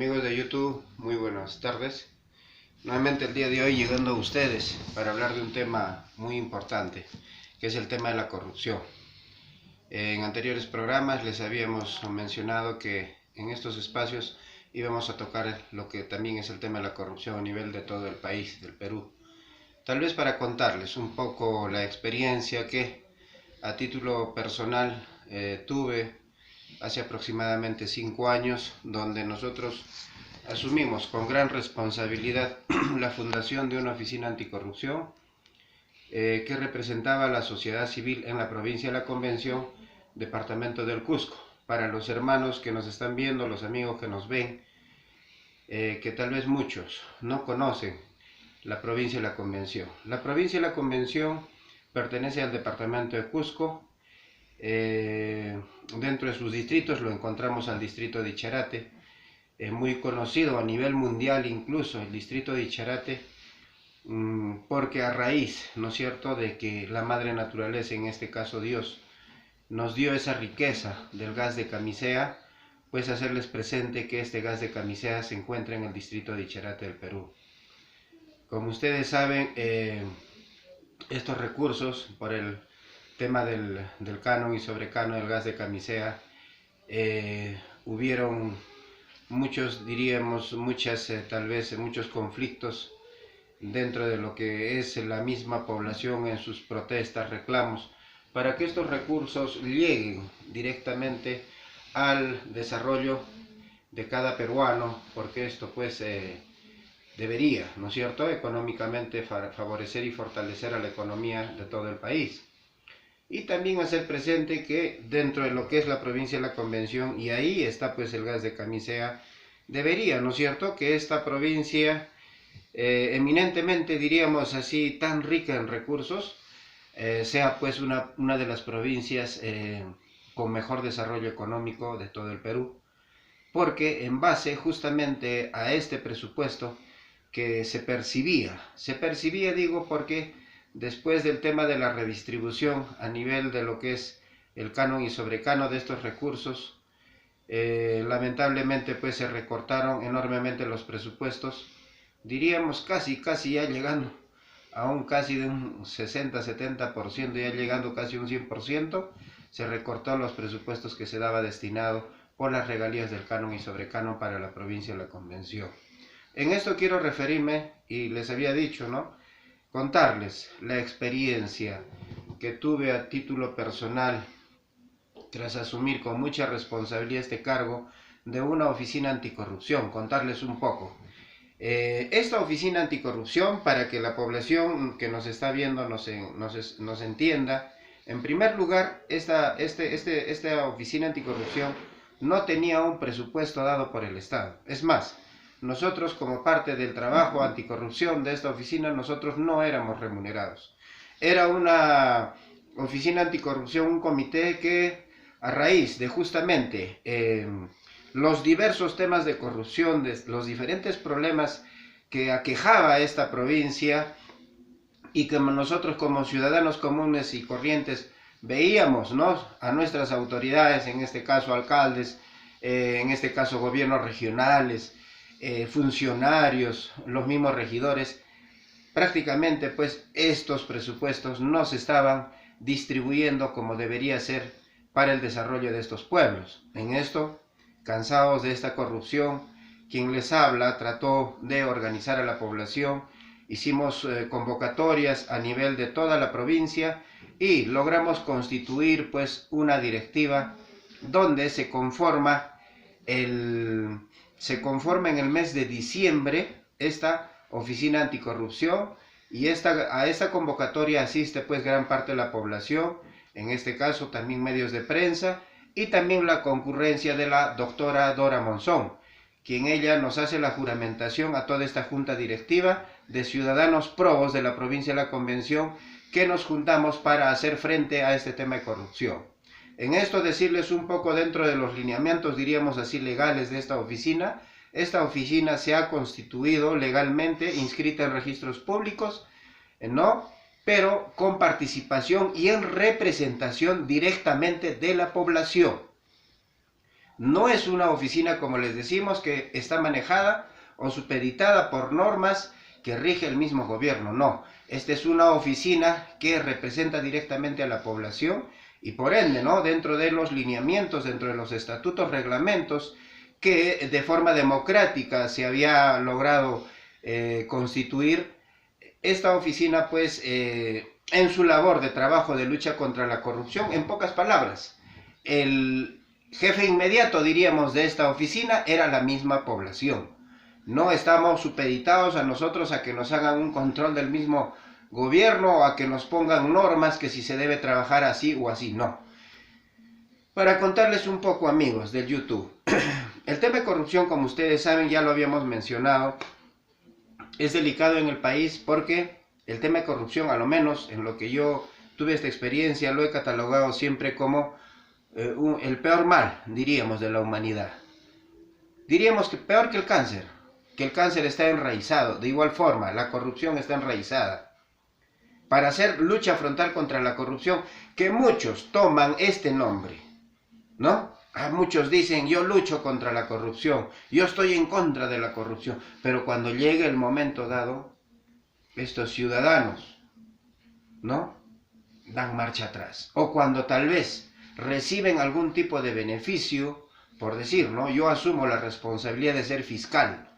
Amigos de YouTube, muy buenas tardes. Nuevamente el día de hoy llegando a ustedes para hablar de un tema muy importante, que es el tema de la corrupción. En anteriores programas les habíamos mencionado que en estos espacios íbamos a tocar lo que también es el tema de la corrupción a nivel de todo el país, del Perú. Tal vez para contarles un poco la experiencia que a título personal tuve hace aproximadamente 5 años, donde nosotros asumimos con gran responsabilidad la fundación de una oficina anticorrupción que representaba a la sociedad civil en la provincia de La Convención, departamento del Cusco. Para los hermanos que nos están viendo, los amigos que nos ven, que tal vez muchos no conocen la provincia de La Convención. La provincia de La Convención pertenece al departamento de Cusco. Dentro de sus distritos lo encontramos al distrito de Icharate, muy conocido a nivel mundial incluso el distrito de Icharate, porque a raíz, ¿no es cierto?, de que la madre naturaleza, en este caso Dios, nos dio esa riqueza del gas de camisea, pues hacerles presente que este gas de camisea se encuentra en el distrito de Icharate del Perú. Como ustedes saben, estos recursos por el tema del canon y sobrecanon del gas de camisea, hubieron muchos, diríamos, tal vez muchos conflictos dentro de lo que es la misma población en sus protestas, reclamos, para que estos recursos lleguen directamente al desarrollo de cada peruano, porque esto pues debería, ¿no es cierto?, económicamente favorecer y fortalecer a la economía de todo el país. Y también hacer presente que dentro de lo que es la provincia de La Convención, y ahí está pues el gas de camisea, debería, ¿no es cierto?, que esta provincia, eminentemente diríamos así, tan rica en recursos, sea pues una de las provincias con mejor desarrollo económico de todo el Perú, porque en base justamente a este presupuesto que se percibía digo porque después del tema de la redistribución a nivel de lo que es el canon y sobrecanon de estos recursos, lamentablemente pues se recortaron enormemente los presupuestos, diríamos casi ya llegando a un casi de un 60-70%, ya llegando casi un 100%, se recortó los presupuestos que se daba destinado por las regalías del canon y sobrecanon para la provincia de La Convención. En esto quiero referirme, y les había dicho, ¿no?, contarles la experiencia que tuve a título personal tras asumir con mucha responsabilidad este cargo de una oficina anticorrupción, contarles un poco. Esta oficina anticorrupción, para que la población que nos está viendo nos entienda, en primer lugar, esta oficina anticorrupción no tenía un presupuesto dado por el Estado. Es más, nosotros como parte del trabajo anticorrupción de esta oficina, nosotros no éramos remunerados. Era una oficina anticorrupción, un comité que a raíz de justamente los diversos temas de corrupción, de los diferentes problemas que aquejaba esta provincia y que nosotros como ciudadanos comunes y corrientes veíamos, ¿no?, a nuestras autoridades, en este caso alcaldes, en este caso gobiernos regionales, funcionarios, los mismos regidores, prácticamente pues estos presupuestos no se estaban distribuyendo como debería ser para el desarrollo de estos pueblos. En esto, cansados de esta corrupción, quien les habla trató de organizar a la población, hicimos convocatorias a nivel de toda la provincia y logramos constituir pues una directiva donde se conforma en el mes de diciembre esta oficina anticorrupción, y a esta convocatoria asiste pues gran parte de la población, en este caso también medios de prensa, y también la concurrencia de la doctora Dora Monzón, quien ella nos hace la juramentación a toda esta junta directiva de ciudadanos probos de la provincia de La Convención, que nos juntamos para hacer frente a este tema de corrupción. En esto decirles un poco dentro de los lineamientos, diríamos así, legales de esta oficina. Esta oficina se ha constituido legalmente, inscrita en registros públicos, ¿no?, pero con participación y en representación directamente de la población. No es una oficina, como les decimos, que está manejada o supeditada por normas que rige el mismo gobierno. No, esta es una oficina que representa directamente a la población y por ende, ¿no?, dentro de los lineamientos, dentro de los estatutos, reglamentos que de forma democrática se había logrado constituir, esta oficina pues en su labor de trabajo de lucha contra la corrupción, en pocas palabras, el jefe inmediato, diríamos, de esta oficina era la misma población. No estamos supeditados a nosotros a que nos hagan un control del mismo gobierno o a que nos pongan normas que si se debe trabajar así o así, no. Para contarles un poco, amigos del YouTube, el tema de corrupción, como ustedes saben, ya lo habíamos mencionado, es delicado en el país porque el tema de corrupción, a lo menos en lo que yo tuve esta experiencia, lo he catalogado siempre como el peor mal, diríamos, de la humanidad. Diríamos que peor que el cáncer está enraizado. De igual forma, la corrupción está enraizada. Para hacer lucha frontal contra la corrupción, que muchos toman este nombre, ¿no? Muchos dicen, yo lucho contra la corrupción, yo estoy en contra de la corrupción, pero cuando llegue el momento dado, estos ciudadanos, ¿no?, dan marcha atrás. O cuando tal vez reciben algún tipo de beneficio, por decir, ¿no?, yo asumo la responsabilidad de ser fiscal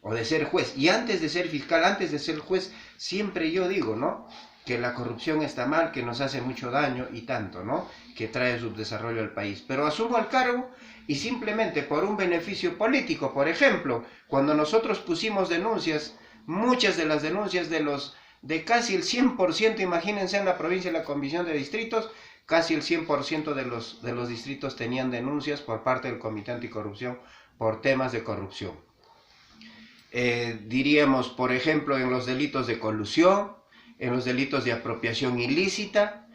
o de ser juez, y antes de ser fiscal, antes de ser juez, siempre yo digo, ¿no?, que la corrupción está mal, que nos hace mucho daño y tanto, ¿no?, que trae subdesarrollo al país. Pero asumo el cargo y simplemente por un beneficio político, por ejemplo, cuando nosotros pusimos denuncias, muchas de las denuncias de casi el 100%, imagínense, en la provincia de la Comisión de Distritos, casi el 100% de los distritos tenían denuncias por parte del Comité Anticorrupción por temas de corrupción. Diríamos, por ejemplo, en los delitos de colusión, en los delitos de apropiación ilícita,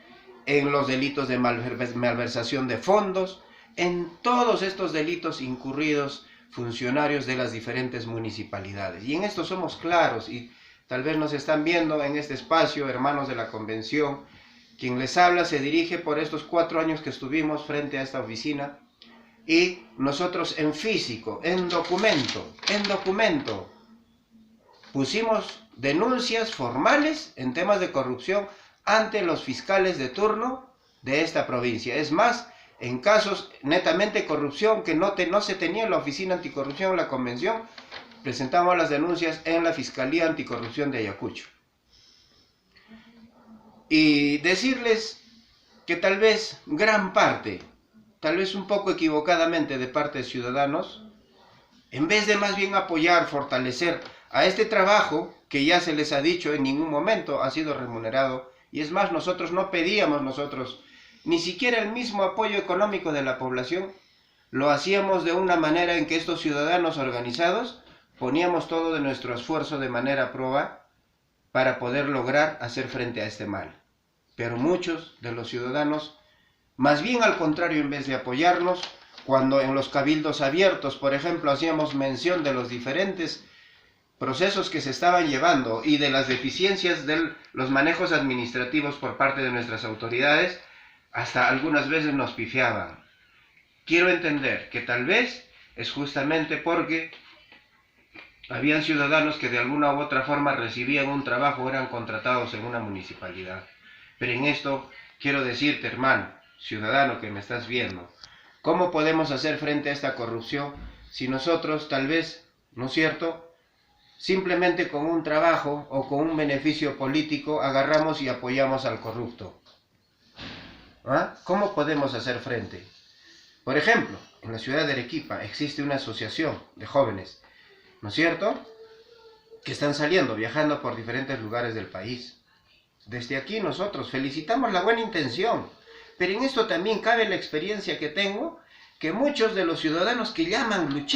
en los delitos de malversación de fondos, en todos estos delitos incurridos funcionarios de las diferentes municipalidades. Y en esto somos claros, y tal vez nos están viendo en este espacio, hermanos de la convención. Quien les habla se dirige por estos 4 años que estuvimos frente a esta oficina, y nosotros en físico, en documento, pusimos denuncias formales en temas de corrupción ante los fiscales de turno de esta provincia. Es más, en casos netamente corrupción que no se tenía en la Oficina Anticorrupción o la Convención, presentamos las denuncias en la Fiscalía Anticorrupción de Ayacucho. Y decirles que tal vez gran parte, tal vez un poco equivocadamente de parte de ciudadanos, en vez de más bien apoyar, fortalecer a este trabajo, que ya se les ha dicho, en ningún momento ha sido remunerado, y es más, nosotros no pedíamos ni siquiera el mismo apoyo económico de la población, lo hacíamos de una manera en que estos ciudadanos organizados poníamos todo de nuestro esfuerzo de manera proba para poder lograr hacer frente a este mal. Pero muchos de los ciudadanos, más bien al contrario, en vez de apoyarnos, cuando en los cabildos abiertos, por ejemplo, hacíamos mención de los diferentes procesos que se estaban llevando y de las deficiencias de los manejos administrativos por parte de nuestras autoridades, hasta algunas veces nos pifiaban. Quiero entender que tal vez es justamente porque habían ciudadanos que de alguna u otra forma recibían un trabajo o eran contratados en una municipalidad. Pero en esto quiero decirte, hermano, ciudadano que me estás viendo, ¿cómo podemos hacer frente a esta corrupción si nosotros tal vez, ¿no es cierto?, simplemente con un trabajo o con un beneficio político agarramos y apoyamos al corrupto? ¿Cómo podemos hacer frente? Por ejemplo, en la ciudad de Arequipa existe una asociación de jóvenes, ¿no es cierto?, que están viajando por diferentes lugares del país. Desde aquí nosotros felicitamos la buena intención, pero en esto también cabe la experiencia que tengo, que muchos de los ciudadanos que llaman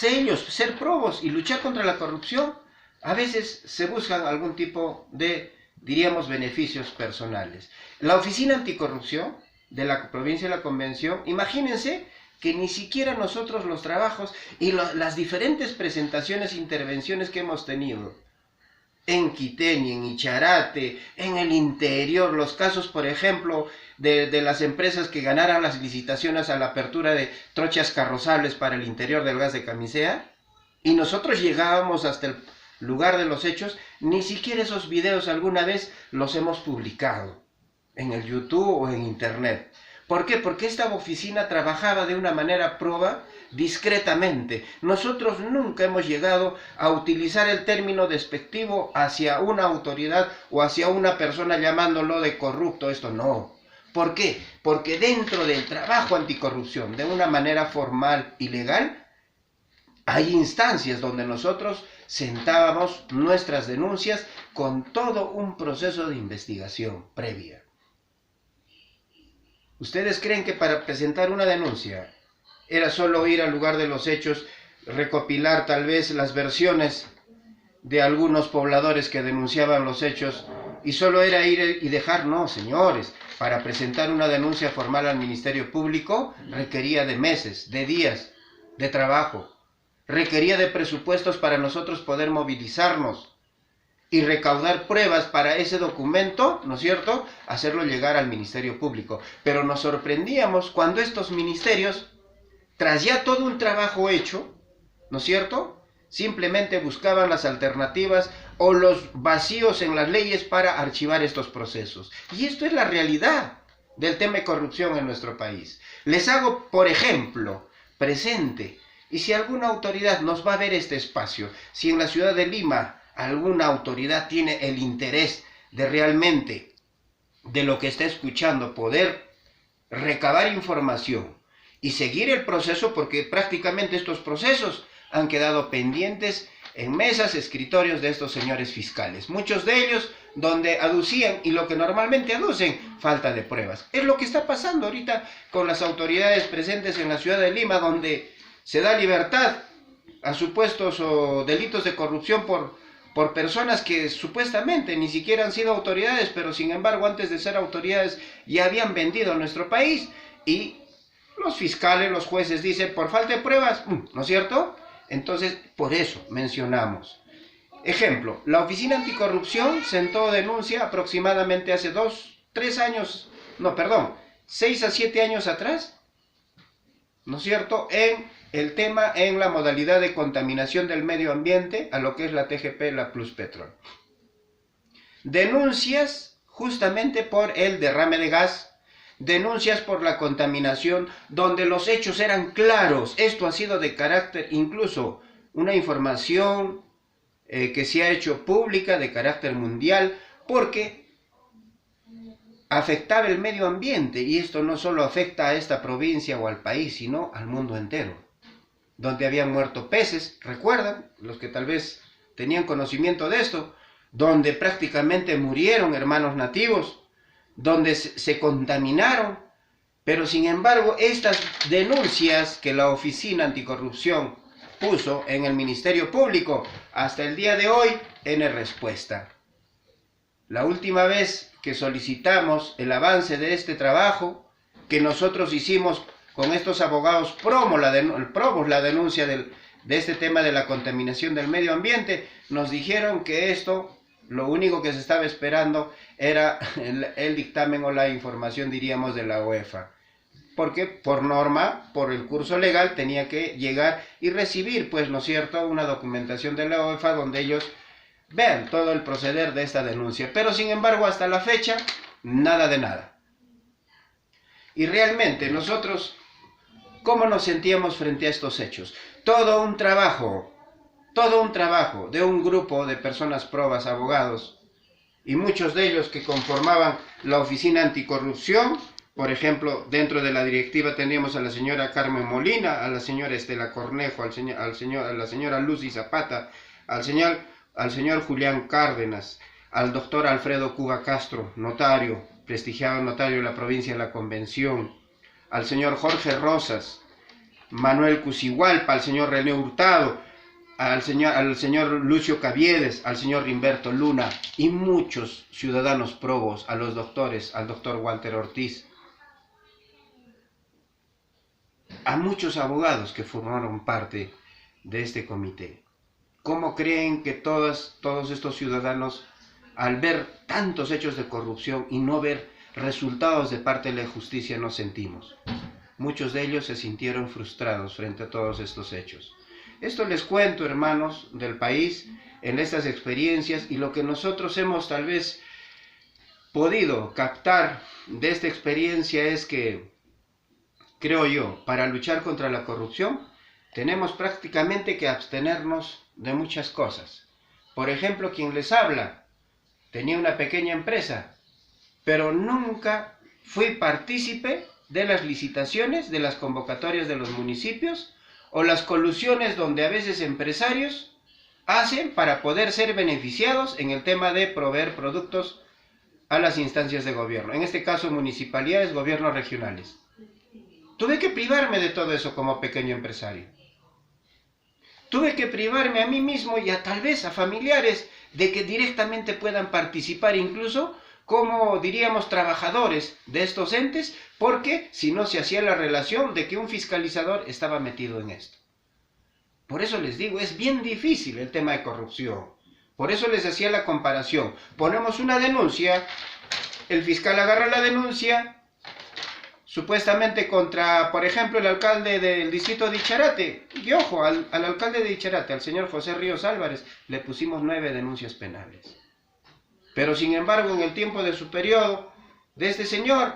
ellos ser probos y luchar contra la corrupción, a veces se buscan algún tipo de, diríamos, beneficios personales. La Oficina Anticorrupción de la provincia de la Convención, imagínense que ni siquiera nosotros los trabajos y las diferentes presentaciones e intervenciones que hemos tenido, en Quiteni, en Icharate, en el interior, los casos, por ejemplo, de las empresas que ganaran las licitaciones a la apertura de trochas carrozables para el interior del gas de Camisea, y nosotros llegábamos hasta el lugar de los hechos, ni siquiera esos videos alguna vez los hemos publicado en el YouTube o en Internet. ¿Por qué? Porque esta oficina trabajaba de una manera proba, discretamente. Nosotros nunca hemos llegado a utilizar el término despectivo hacia una autoridad o hacia una persona llamándolo de corrupto. Esto no. ¿Por qué? Porque dentro del trabajo anticorrupción, de una manera formal y legal, hay instancias donde nosotros sentábamos nuestras denuncias con todo un proceso de investigación previa. ¿Ustedes creen que para presentar una denuncia era solo ir al lugar de los hechos, recopilar tal vez las versiones de algunos pobladores que denunciaban los hechos y solo era ir y dejar? No, señores, para presentar una denuncia formal al Ministerio Público requería de meses, de días de trabajo, requería de presupuestos para nosotros poder movilizarnos y recaudar pruebas para ese documento, ¿no es cierto?, hacerlo llegar al Ministerio Público. Pero nos sorprendíamos cuando estos ministerios, tras ya todo un trabajo hecho, ¿no es cierto?, simplemente buscaban las alternativas o los vacíos en las leyes para archivar estos procesos. Y esto es la realidad del tema de corrupción en nuestro país. Les hago, por ejemplo, presente, y si alguna autoridad nos va a ver este espacio, si en la ciudad de Lima alguna autoridad tiene el interés de realmente, de lo que está escuchando, poder recabar información y seguir el proceso, porque prácticamente estos procesos han quedado pendientes en mesas, escritorios de estos señores fiscales. Muchos de ellos donde aducían, y lo que normalmente aducen, falta de pruebas. Es lo que está pasando ahorita con las autoridades presentes en la ciudad de Lima, donde se da libertad a supuestos o delitos de corrupción por personas que supuestamente ni siquiera han sido autoridades, pero sin embargo antes de ser autoridades ya habían vendido nuestro país, y los fiscales, los jueces dicen por falta de pruebas, ¿no es cierto? Entonces, por eso mencionamos. Ejemplo, la Oficina Anticorrupción sentó denuncia aproximadamente hace 6 a 7 años atrás, ¿no es cierto?, en el tema, en la modalidad de contaminación del medio ambiente a lo que es la TGP, la Pluspetrol. Denuncias justamente por el derrame de gas, denuncias por la contaminación, donde los hechos eran claros. Esto ha sido de carácter, incluso una información que se ha hecho pública de carácter mundial, porque afectaba el medio ambiente, y esto no solo afecta a esta provincia o al país, sino al mundo entero, donde habían muerto peces, recuerdan, los que tal vez tenían conocimiento de esto, donde prácticamente murieron hermanos nativos, donde se contaminaron, pero sin embargo estas denuncias que la Oficina Anticorrupción puso en el Ministerio Público, hasta el día de hoy tiene respuesta. La última vez que solicitamos el avance de este trabajo, que nosotros hicimos con estos abogados promos la denuncia de este tema de la contaminación del medio ambiente, nos dijeron que esto, lo único que se estaba esperando era el dictamen o la información, diríamos, de la UEFA. Porque por norma, por el curso legal, tenía que llegar y recibir, pues, ¿no es cierto?, una documentación de la UEFA donde ellos vean todo el proceder de esta denuncia. Pero sin embargo, hasta la fecha, nada de nada. Y realmente nosotros, ¿cómo nos sentíamos frente a estos hechos? Todo un trabajo de un grupo de personas probas, abogados, y muchos de ellos que conformaban la Oficina Anticorrupción. Por ejemplo, dentro de la directiva teníamos a la señora Carmen Molina, a la señora Estela Cornejo, a la señora Lucy Zapata, al señor Julián Cárdenas, al doctor Alfredo Cuba Castro, notario, prestigiado notario de la provincia de la Convención, al señor Jorge Rosas, Manuel Cusigualpa, al señor René Hurtado, al señor Lucio Caviedes, al señor Rimberto Luna, y muchos ciudadanos probos, a los doctores, al doctor Walter Ortiz, a muchos abogados que formaron parte de este comité. ¿Cómo creen que todos estos ciudadanos, al ver tantos hechos de corrupción y no ver resultados de parte de la justicia, nos sentimos? Muchos de ellos se sintieron frustrados frente a todos estos hechos. Esto les cuento, hermanos del país, en estas experiencias, y lo que nosotros hemos tal vez podido captar de esta experiencia es que, creo yo, para luchar contra la corrupción, tenemos prácticamente que abstenernos de muchas cosas. Por ejemplo, quien les habla tenía una pequeña empresa, pero nunca fui partícipe de las licitaciones, de las convocatorias de los municipios, o las colusiones donde a veces empresarios hacen para poder ser beneficiados en el tema de proveer productos a las instancias de gobierno, en este caso municipalidades, gobiernos regionales. Tuve que privarme de todo eso como pequeño empresario. Tuve que privarme a mí mismo y tal vez a familiares de que directamente puedan participar incluso como, diríamos, trabajadores de estos entes, porque si no se hacía la relación de que un fiscalizador estaba metido en esto. Por eso les digo, es bien difícil el tema de corrupción. Por eso les hacía la comparación. Ponemos una denuncia, el fiscal agarra la denuncia, supuestamente contra, por ejemplo, el alcalde del distrito de Icharate. Y ojo, al alcalde de Icharate, al señor José Ríos Álvarez, le pusimos 9 denuncias penales. Pero sin embargo, en el tiempo de su periodo, de este señor,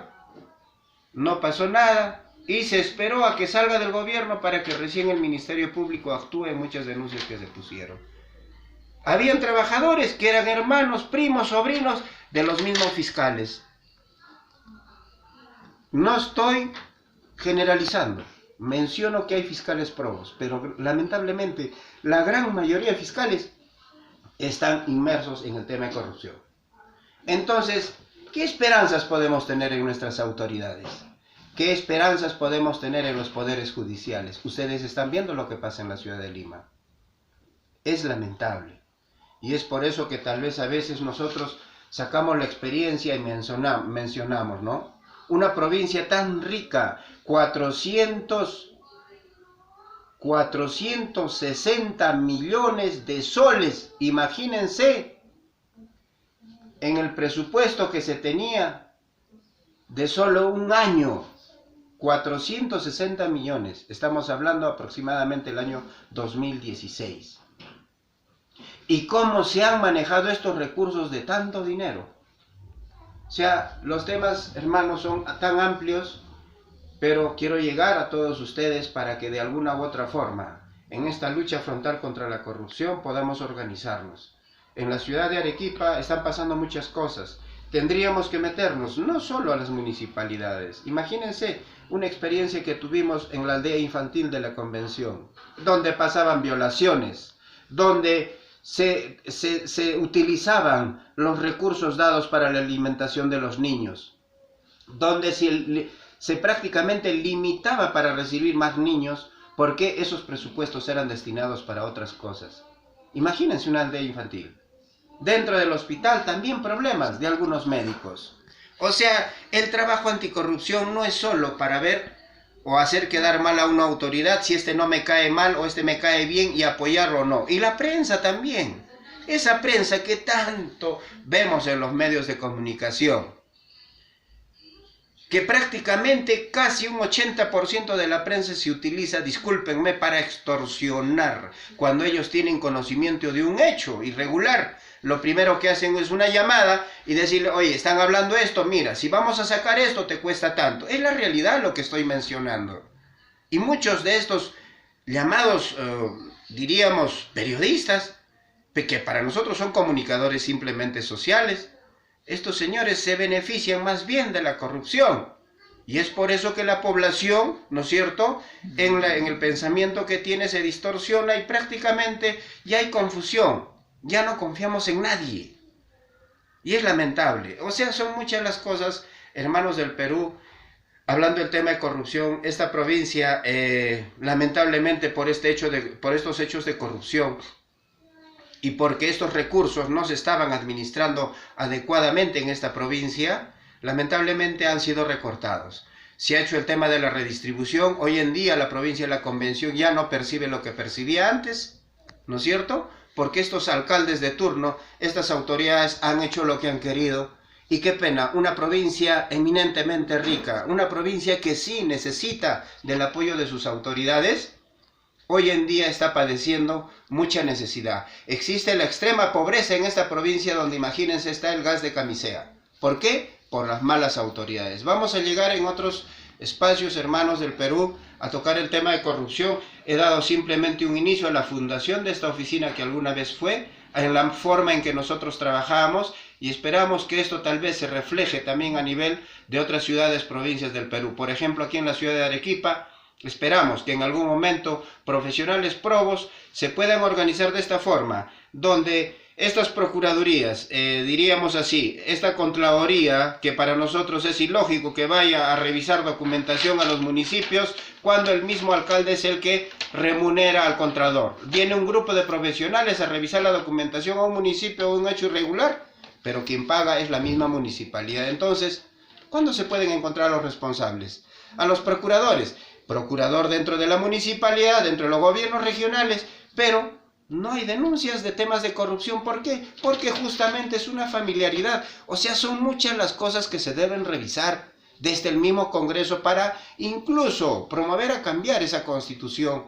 no pasó nada y se esperó a que salga del gobierno para que recién el Ministerio Público actúe en muchas denuncias que se pusieron. Habían trabajadores que eran hermanos, primos, sobrinos de los mismos fiscales. No estoy generalizando, menciono que hay fiscales probos, pero lamentablemente la gran mayoría de fiscales están inmersos en el tema de corrupción. Entonces, ¿qué esperanzas podemos tener en nuestras autoridades? ¿Qué esperanzas podemos tener en los poderes judiciales? Ustedes están viendo lo que pasa en la ciudad de Lima. Es lamentable. Y es por eso que tal vez a veces nosotros sacamos la experiencia y mencionamos, ¿no? Una provincia tan rica, 460 millones de soles, imagínense, en el presupuesto que se tenía de solo un año, 460 millones, estamos hablando aproximadamente del año 2016. ¿Y cómo se han manejado estos recursos de tanto dinero? O sea, los temas, hermanos, son tan amplios, pero quiero llegar a todos ustedes para que de alguna u otra forma, en esta lucha frontal contra la corrupción, podamos organizarnos. En la ciudad de Arequipa están pasando muchas cosas. Tendríamos que meternos no solo a las municipalidades. Imagínense una experiencia que tuvimos en la aldea infantil de la Convención, donde pasaban violaciones, donde se utilizaban los recursos dados para la alimentación de los niños, donde se prácticamente limitaba para recibir más niños porque esos presupuestos eran destinados para otras cosas. Imagínense una aldea infantil. Dentro del hospital también problemas de algunos médicos. O sea, el trabajo anticorrupción no es solo para ver o hacer quedar mal a una autoridad si este no me cae mal o este me cae bien y apoyarlo o no. Y la prensa también. Esa prensa que tanto vemos en los medios de comunicación, que prácticamente casi un 80% de la prensa se utiliza, discúlpenme, para extorsionar cuando ellos tienen conocimiento de un hecho irregular. Lo primero que hacen es una llamada y decirle, oye, están hablando esto, mira, si vamos a sacar esto te cuesta tanto. Es la realidad lo que estoy mencionando. Y muchos de estos llamados, diríamos, periodistas, que para nosotros son comunicadores simplemente sociales, estos señores se benefician más bien de la corrupción. Y es por eso que la población, ¿no es cierto?, en el pensamiento que tiene se distorsiona y prácticamente ya hay confusión. Ya no confiamos en nadie. Y es lamentable. O sea, son muchas las cosas, hermanos del Perú, hablando del tema de corrupción. Esta provincia, lamentablemente por estos hechos de corrupción, y porque estos recursos no se estaban administrando adecuadamente en esta provincia, lamentablemente han sido recortados. Se ha hecho el tema de la redistribución. Hoy en día la provincia de la Convención ya no percibe lo que percibía antes, ¿no es cierto? Porque estos alcaldes de turno, estas autoridades han hecho lo que han querido. Y qué pena, una provincia eminentemente rica, una provincia que sí necesita del apoyo de sus autoridades, hoy en día está padeciendo mucha necesidad. Existe la extrema pobreza en esta provincia donde, imagínense, está el gas de camisea. ¿Por qué? Por las malas autoridades. Vamos a llegar en otros espacios, hermanos del Perú, a tocar el tema de corrupción. He dado simplemente un inicio a la fundación de esta oficina que alguna vez fue, en la forma en que nosotros trabajábamos, y esperamos que esto tal vez se refleje también a nivel de otras ciudades, provincias del Perú. Por ejemplo, aquí en la ciudad de Arequipa, esperamos que en algún momento profesionales probos se puedan organizar de esta forma, donde estas procuradurías, diríamos así, esta Contraloría, que para nosotros es ilógico que vaya a revisar documentación a los municipios, cuando el mismo alcalde es el que remunera al Contralor. Viene un grupo de profesionales a revisar la documentación a un municipio o un hecho irregular, pero quien paga es la misma municipalidad. Entonces, ¿cuándo se pueden encontrar a los responsables? A los procuradores. Procurador dentro de la municipalidad, dentro de los gobiernos regionales, pero no hay denuncias de temas de corrupción. ¿Por qué? Porque justamente es una familiaridad. O sea, son muchas las cosas que se deben revisar desde el mismo Congreso para incluso promover a cambiar esa Constitución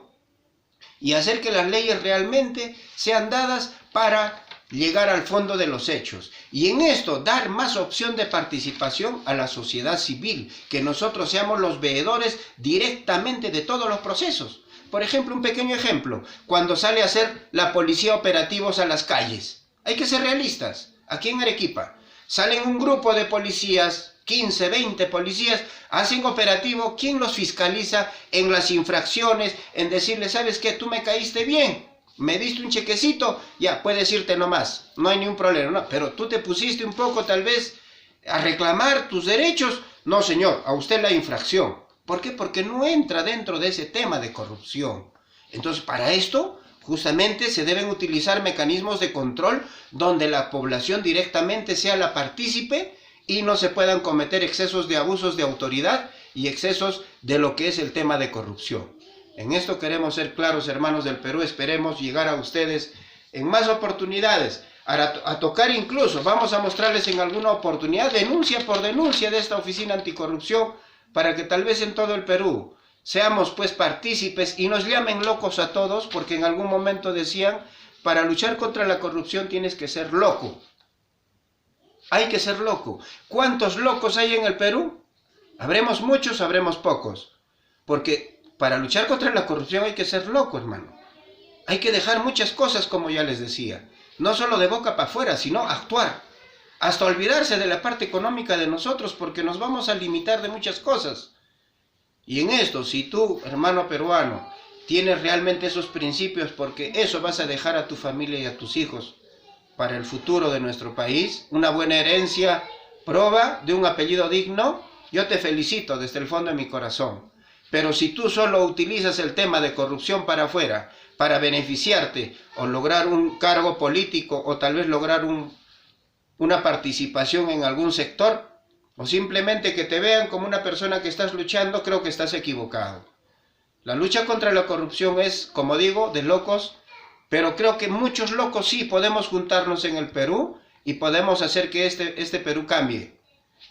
y hacer que las leyes realmente sean dadas para llegar al fondo de los hechos. Y en esto, dar más opción de participación a la sociedad civil, que nosotros seamos los veedores directamente de todos los procesos. Por ejemplo, un pequeño ejemplo, cuando sale a hacer la policía operativos a las calles. Hay que ser realistas. Aquí en Arequipa, salen un grupo de policías, 15, 20 policías, hacen operativo. ¿Quién los fiscaliza en las infracciones? En decirle, ¿sabes qué? Tú me caíste bien, me diste un chequecito, ya puedes irte nomás, no hay ningún problema, ¿no? Pero tú te pusiste un poco tal vez a reclamar tus derechos. No, señor, a usted la infracción. ¿Por qué? Porque no entra dentro de ese tema de corrupción. Entonces, para esto, justamente se deben utilizar mecanismos de control donde la población directamente sea la partícipe y no se puedan cometer excesos de abusos de autoridad y excesos de lo que es el tema de corrupción. En esto queremos ser claros, hermanos del Perú. Esperemos llegar a ustedes en más oportunidades, a tocar incluso, vamos a mostrarles en alguna oportunidad, denuncia por denuncia de esta oficina anticorrupción, para que tal vez en todo el Perú seamos pues partícipes y nos llamen locos a todos, porque en algún momento decían, para luchar contra la corrupción tienes que ser loco. Hay que ser loco. ¿Cuántos locos hay en el Perú? ¿Habremos muchos, habremos pocos? Porque para luchar contra la corrupción hay que ser loco, hermano. Hay que dejar muchas cosas, como ya les decía. No solo de boca para afuera, sino actuar. Hasta olvidarse de la parte económica de nosotros, porque nos vamos a limitar de muchas cosas. Y en esto, si tú, hermano peruano, tienes realmente esos principios, porque eso vas a dejar a tu familia y a tus hijos para el futuro de nuestro país, una buena herencia, prueba de un apellido digno, yo te felicito desde el fondo de mi corazón. Pero si tú solo utilizas el tema de corrupción para afuera, para beneficiarte o lograr un cargo político o tal vez lograr una participación en algún sector, o simplemente que te vean como una persona que estás luchando, creo que estás equivocado. La lucha contra la corrupción es, como digo, de locos, pero creo que muchos locos sí podemos juntarnos en el Perú y podemos hacer que este Perú cambie,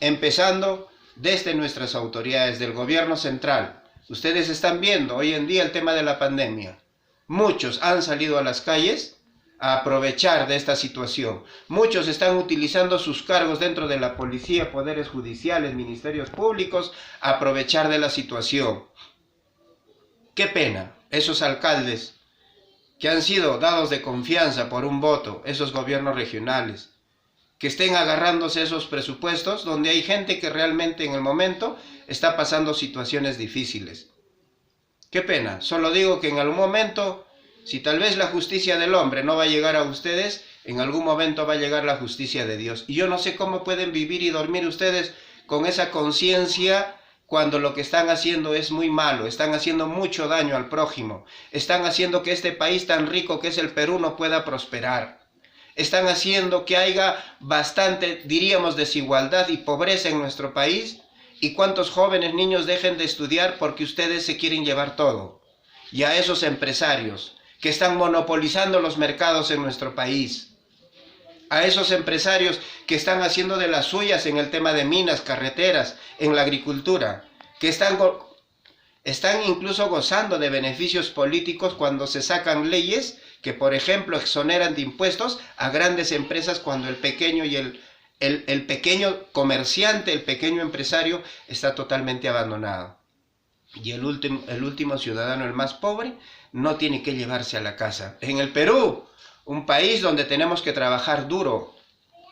empezando desde nuestras autoridades del gobierno central. Ustedes están viendo hoy en día el tema de la pandemia. Muchos han salido a las calles a aprovechar de esta situación. Muchos están utilizando sus cargos dentro de la policía, poderes judiciales, ministerios públicos, a aprovechar de la situación. Qué pena, esos alcaldes que han sido dados de confianza por un voto, esos gobiernos regionales, que estén agarrándose esos presupuestos donde hay gente que realmente en el momento está pasando situaciones difíciles. Qué pena, solo digo que en algún momento, si tal vez la justicia del hombre no va a llegar a ustedes, en algún momento va a llegar la justicia de Dios. Y yo no sé cómo pueden vivir y dormir ustedes con esa conciencia cuando lo que están haciendo es muy malo, están haciendo mucho daño al prójimo, están haciendo que este país tan rico que es el Perú no pueda prosperar, están haciendo que haya bastante, diríamos, desigualdad y pobreza en nuestro país, y cuántos jóvenes niños dejen de estudiar porque ustedes se quieren llevar todo. Y a esos empresarios que están monopolizando los mercados en nuestro país, a esos empresarios que están haciendo de las suyas en el tema de minas, carreteras, en la agricultura, que están incluso gozando de beneficios políticos cuando se sacan leyes que, por ejemplo, exoneran de impuestos a grandes empresas cuando el pequeño y el pequeño comerciante, el pequeño empresario está totalmente abandonado. Y el último ciudadano, el más pobre, no tiene que llevarse a la casa. En el Perú, un país donde tenemos que trabajar duro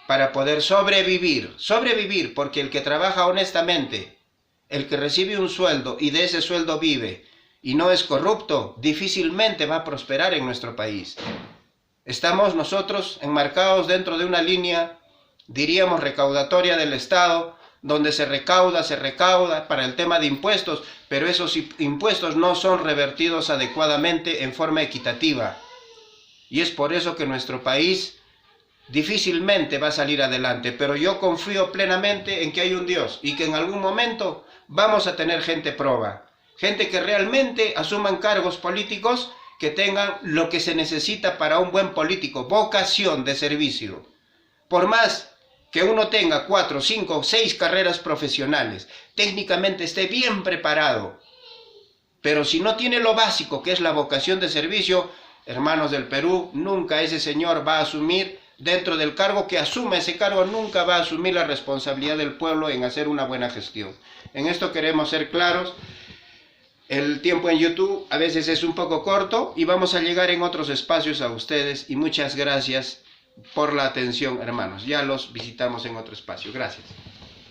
para poder sobrevivir, porque el que trabaja honestamente, el que recibe un sueldo y de ese sueldo vive y no es corrupto, difícilmente va a prosperar en nuestro país. Estamos nosotros enmarcados dentro de una línea, diríamos, recaudatoria del Estado, donde se recauda para el tema de impuestos, pero esos impuestos no son revertidos adecuadamente en forma equitativa. Y es por eso que nuestro país difícilmente va a salir adelante, pero yo confío plenamente en que hay un Dios y que en algún momento vamos a tener gente proba, gente que realmente asuman cargos políticos, que tengan lo que se necesita para un buen político, vocación de servicio. Por más que uno tenga 4, 5, 6 carreras profesionales, técnicamente esté bien preparado, pero si no tiene lo básico, que es la vocación de servicio, hermanos del Perú, nunca ese señor va a asumir, dentro del cargo que asuma ese cargo, nunca va a asumir la responsabilidad del pueblo en hacer una buena gestión. En esto queremos ser claros. El tiempo en YouTube a veces es un poco corto y vamos a llegar en otros espacios a ustedes, y muchas gracias por la atención, hermanos. Ya los visitamos en otro espacio. Gracias.